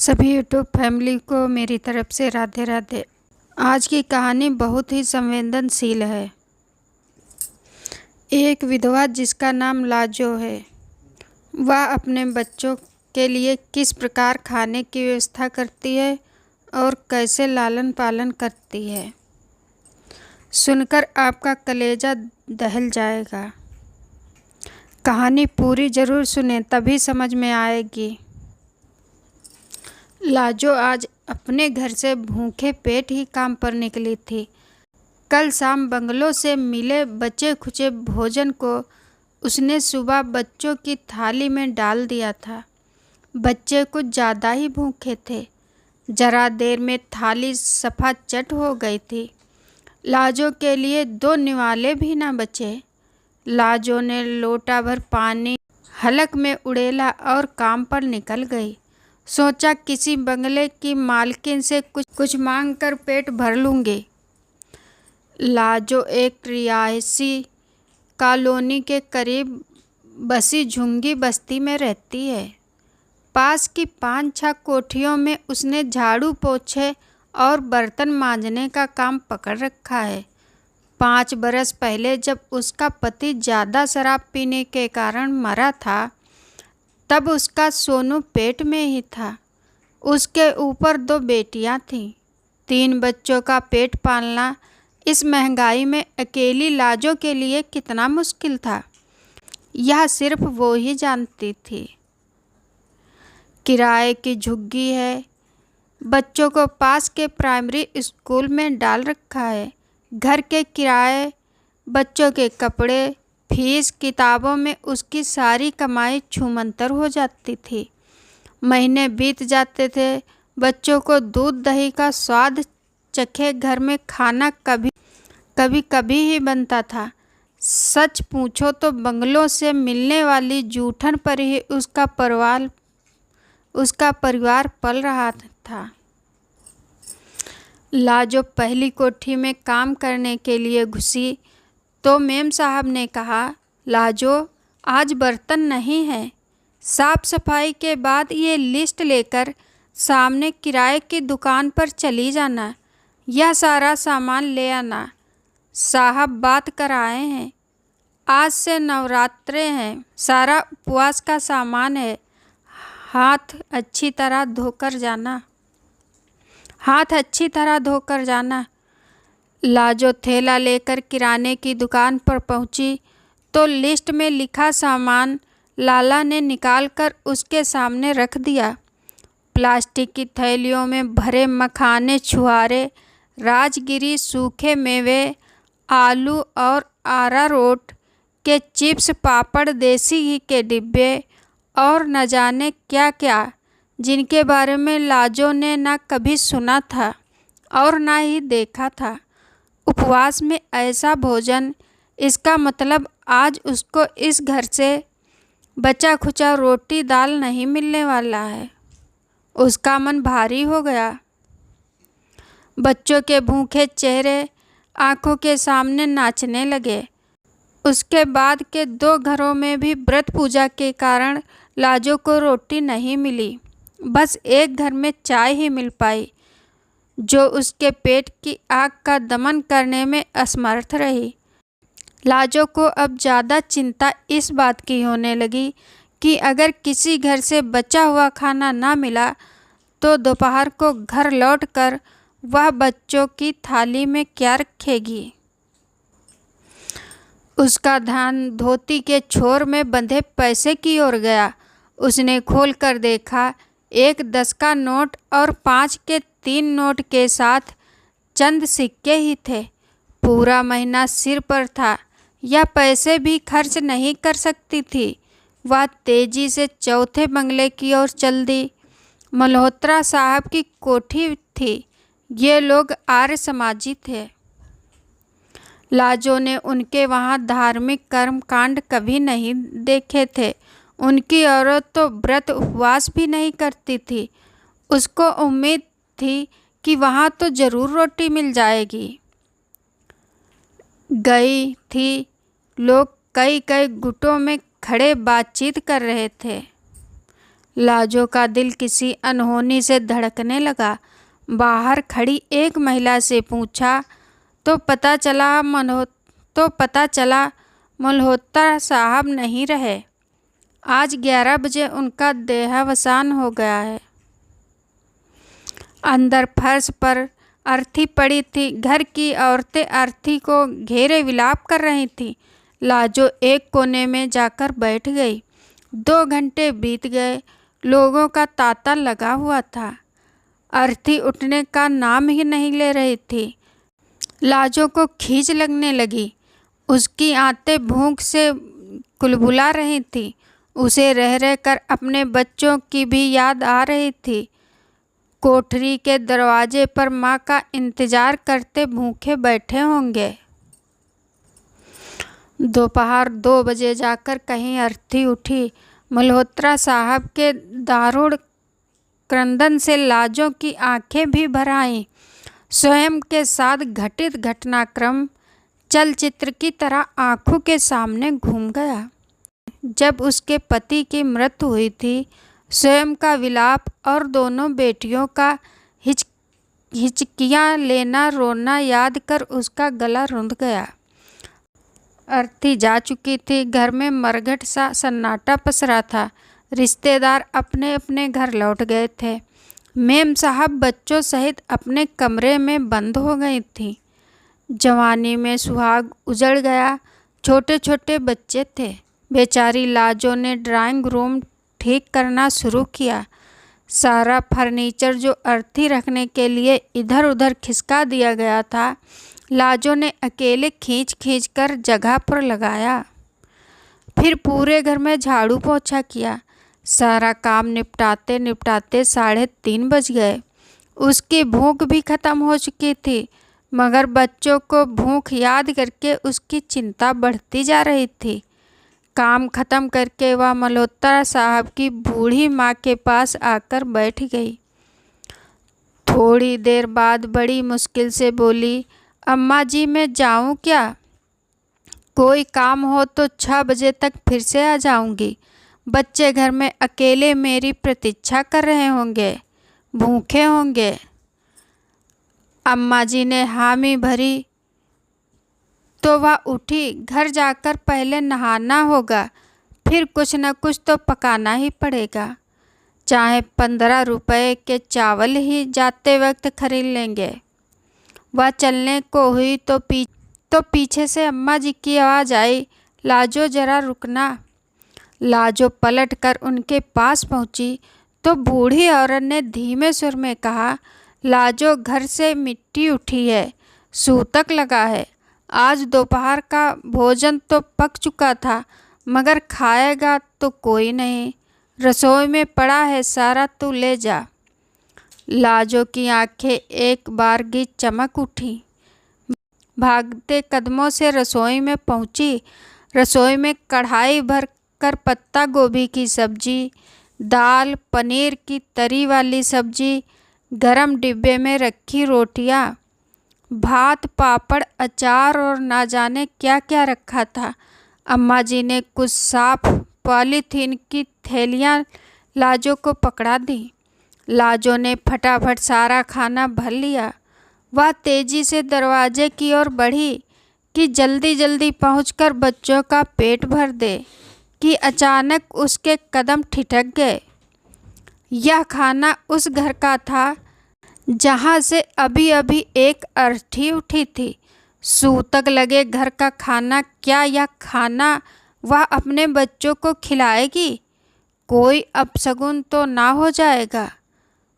सभी YouTube family को मेरी तरफ से राधे राधे। आज की कहानी बहुत ही संवेदनशील है। एक विधवा जिसका नाम लाजो है, वह अपने बच्चों के लिए किस प्रकार खाने की व्यवस्था करती है और कैसे लालन पालन करती है, सुनकर आपका कलेजा दहल जाएगा। कहानी पूरी ज़रूर सुने, तभी समझ में आएगी। लाजो आज अपने घर से भूखे पेट ही काम पर निकली थी। कल शाम बंगलों से मिले बचे खुचे भोजन को उसने सुबह बच्चों की थाली में डाल दिया था। बच्चे कुछ ज़्यादा ही भूखे थे। जरा देर में थाली सफा चट हो गई थी। लाजो के लिए 2 निवाले भी न बचे। लाजो ने लोटा भर पानी हलक में उड़ेला और काम पर निकल गई। सोचा किसी बंगले की मालकिन से कुछ मांग कर पेट भर लूँगी। लाजो एक रिहायशी कॉलोनी के करीब बसी झुंगी बस्ती में रहती है। पास की 5-6 कोठियों में उसने झाड़ू पोछे और बर्तन मांजने का काम पकड़ रखा है। 5 बरस पहले जब उसका पति ज़्यादा शराब पीने के कारण मरा था, तब उसका सोनू पेट में ही था। उसके ऊपर 2 बेटियां थीं। 3 बच्चों का पेट पालना इस महंगाई में अकेली लाजो के लिए कितना मुश्किल था, यह सिर्फ वो ही जानती थी। किराए की झुग्गी है। बच्चों को पास के प्राइमरी स्कूल में डाल रखा है। घर के किराए, बच्चों के कपड़े, फीस, किताबों में उसकी सारी कमाई छूमंतर हो जाती थी। महीने बीत जाते थे। बच्चों को दूध दही का स्वाद चखे घर में खाना कभी ही बनता था। सच पूछो तो बंगलों से मिलने वाली जूठन पर ही उसका परिवार पल रहा था। लाजो पहली कोठी में काम करने के लिए घुसी तो मेम साहब ने कहा, लाजो आज बर्तन नहीं है, साफ सफाई के बाद ये लिस्ट लेकर सामने किराए की दुकान पर चली जाना। यह सारा सामान ले आना। साहब बात कर आए हैं। आज से नवरात्रे हैं, सारा उपवास का सामान है। हाथ अच्छी तरह धोकर जाना। लाजो थैला लेकर किराने की दुकान पर पहुंची तो लिस्ट में लिखा सामान लाला ने निकालकर उसके सामने रख दिया। प्लास्टिक की थैलियों में भरे मखाने, छुहारे, राजगिरी, सूखे मेवे, आलू और अरारोट के चिप्स, पापड़, देसी घी के डिब्बे और न जाने क्या क्या, जिनके बारे में लाजो ने ना कभी सुना था और ना ही देखा था। उपवास में ऐसा भोजन, इसका मतलब आज उसको इस घर से बचा खुचा रोटी दाल नहीं मिलने वाला है। उसका मन भारी हो गया। बच्चों के भूखे चेहरे आंखों के सामने नाचने लगे। उसके बाद के 2 घरों में भी व्रत पूजा के कारण लाजो को रोटी नहीं मिली। बस एक घर में चाय ही मिल पाई, जो उसके पेट की आग का दमन करने में असमर्थ रही। लाजो को अब ज़्यादा चिंता इस बात की होने लगी कि अगर किसी घर से बचा हुआ खाना ना मिला तो दोपहर को घर लौटकर वह बच्चों की थाली में क्या रखेगी। उसका ध्यान धोती के छोर में बंधे पैसे की ओर गया। उसने खोल कर देखा, एक 10 का नोट और 5 के 3 नोट के साथ चंद सिक्के ही थे। पूरा महीना सिर पर था। यह पैसे भी खर्च नहीं कर सकती थी। वह तेजी से चौथे बंगले की ओर चल दी। मल्होत्रा साहब की कोठी थी। ये लोग आर्य समाजी थे। लाजो ने उनके वहाँ धार्मिक कर्म कांड कभी नहीं देखे थे। उनकी औरत तो व्रत उपवास भी नहीं करती थी। उसको उम्मीद थी कि वहाँ तो ज़रूर रोटी मिल जाएगी। गई थी। लोग कई गुटों में खड़े बातचीत कर रहे थे। लाजो का दिल किसी अनहोनी से धड़कने लगा। बाहर खड़ी एक महिला से पूछा तो पता चला मल्होत्रा साहब नहीं रहे। आज 11 बजे उनका देहावसान हो गया है। अंदर फर्श पर अर्थी पड़ी थी। घर की औरतें अर्थी को घेरे विलाप कर रही थीं। लाजो एक कोने में जाकर बैठ गई। 2 घंटे बीत गए। लोगों का तांता लगा हुआ था। अर्थी उठने का नाम ही नहीं ले रही थी। लाजो को खींच लगने लगी। उसकी आंतें भूख से कुलबुला रही थीं। उसे रह रह कर अपने बच्चों की भी याद आ रही थी। कोठरी के दरवाजे पर माँ का इंतजार करते भूखे बैठे होंगे। दोपहर 2 बजे जाकर कहीं अर्थी उठी। मल्होत्रा साहब के दारुण क्रंदन से लाजो की आंखें भी भर आईं। स्वयं के साथ घटित घटनाक्रम चलचित्र की तरह आंखों के सामने घूम गया। जब उसके पति की मृत्यु हुई थी, स्वयं का विलाप और दोनों बेटियों का हिचकियाँ लेना रोना याद कर उसका गला रुंध गया। अर्थी जा चुकी थी। घर में मरघट सा सन्नाटा पसरा था। रिश्तेदार अपने अपने घर लौट गए थे। मेम साहब बच्चों सहित अपने कमरे में बंद हो गई थी। जवानी में सुहाग उजड़ गया। छोटे छोटे बच्चे थे। बेचारी लाजो ने ड्राइंग रूम ठीक करना शुरू किया। सारा फर्नीचर जो अर्थी रखने के लिए इधर उधर खिसका दिया गया था, लाजो ने अकेले खींच खींच कर जगह पर लगाया। फिर पूरे घर में झाड़ू पोछा किया। सारा काम निपटाते निपटाते 3:30 बज गए। उसकी भूख भी खत्म हो चुकी थी, मगर बच्चों को भूख याद करके उसकी चिंता बढ़ती जा रही थी। काम खत्म करके वह मल्होत्रा साहब की बूढ़ी माँ के पास आकर बैठ गई। थोड़ी देर बाद बड़ी मुश्किल से बोली, अम्मा जी मैं जाऊँ क्या? कोई काम हो तो 6 बजे तक फिर से आ जाऊँगी। बच्चे घर में अकेले मेरी प्रतीक्षा कर रहे होंगे, भूखे होंगे। अम्मा जी ने हामी भरी तो वह उठी। घर जाकर पहले नहाना होगा, फिर कुछ न कुछ तो पकाना ही पड़ेगा। चाहे 15 रुपए के चावल ही जाते वक्त खरीद लेंगे। वह चलने को हुई तो पीछे से अम्मा जी की आवाज़ आई, लाजो जरा रुकना। लाजो पलट कर उनके पास पहुंची तो बूढ़ी औरत ने धीमे सुर में कहा, लाजो घर से मिट्टी उठी है, सूतक लगा है। आज दोपहर का भोजन तो पक चुका था, मगर खाएगा तो कोई नहीं। रसोई में पड़ा है सारा, तू ले जा। लाजो की आंखें एक बारगी चमक उठी। भागते कदमों से रसोई में पहुंची। रसोई में कढ़ाई भर कर पत्ता गोभी की सब्जी, दाल, पनीर की तरी वाली सब्जी, गरम डिब्बे में रखी रोटियां, भात, पापड़, अचार और ना जाने क्या क्या रखा था। अम्मा जी ने कुछ साफ पॉलीथीन की थैलियां लाजो को पकड़ा दी। लाजो ने फटाफट सारा खाना भर लिया। वह तेजी से दरवाजे की ओर बढ़ी कि जल्दी जल्दी पहुंचकर बच्चों का पेट भर दे कि अचानक उसके कदम ठिठक गए। यह खाना उस घर का था जहाँ से अभी अभी एक अर्थी उठी थी। सूतक लगे घर का खाना, क्या यह खाना वह अपने बच्चों को खिलाएगी? कोई अपशगुन तो ना हो जाएगा?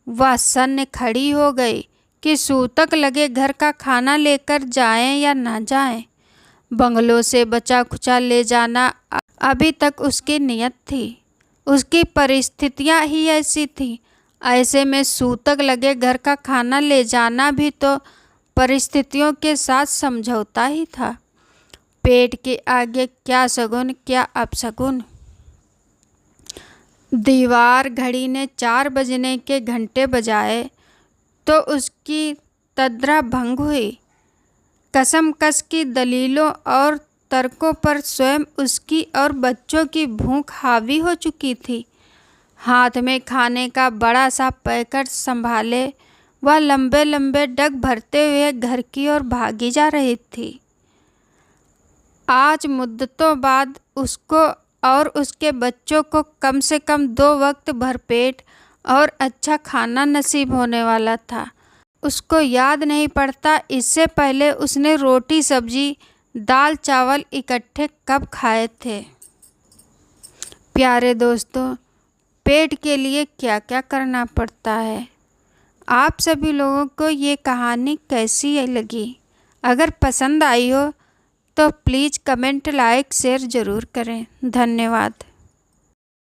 वह सन्न खड़ी हो गई कि सूतक लगे घर का खाना लेकर जाएं या ना जाएं। बंगलों से बचा खुचा ले जाना अभी तक उसकी नियत थी। उसकी परिस्थितियां ही ऐसी थी। ऐसे में सूतक लगे घर का खाना ले जाना भी तो परिस्थितियों के साथ समझौता ही था। पेट के आगे क्या सगुन क्या अपशगुन। दीवार घड़ी ने 4 बजने के घंटे बजाए तो उसकी तद्रा भंग हुई। कसमकस की दलीलों और तर्कों पर स्वयं उसकी और बच्चों की भूख हावी हो चुकी थी। हाथ में खाने का बड़ा सा पैकेट संभाले वह लंबे लंबे डग भरते हुए घर की ओर भागी जा रही थी। आज मुद्दतों बाद उसको और उसके बच्चों को कम से कम 2 वक्त भरपेट और अच्छा खाना नसीब होने वाला था। उसको याद नहीं पड़ता इससे पहले उसने रोटी सब्जी दाल चावल इकट्ठे कब खाए थे। प्यारे दोस्तों, पेट के लिए क्या क्या करना पड़ता है। आप सभी लोगों को ये कहानी कैसी लगी? अगर पसंद आई हो तो प्लीज़ कमेंट लाइक शेयर ज़रूर करें। धन्यवाद।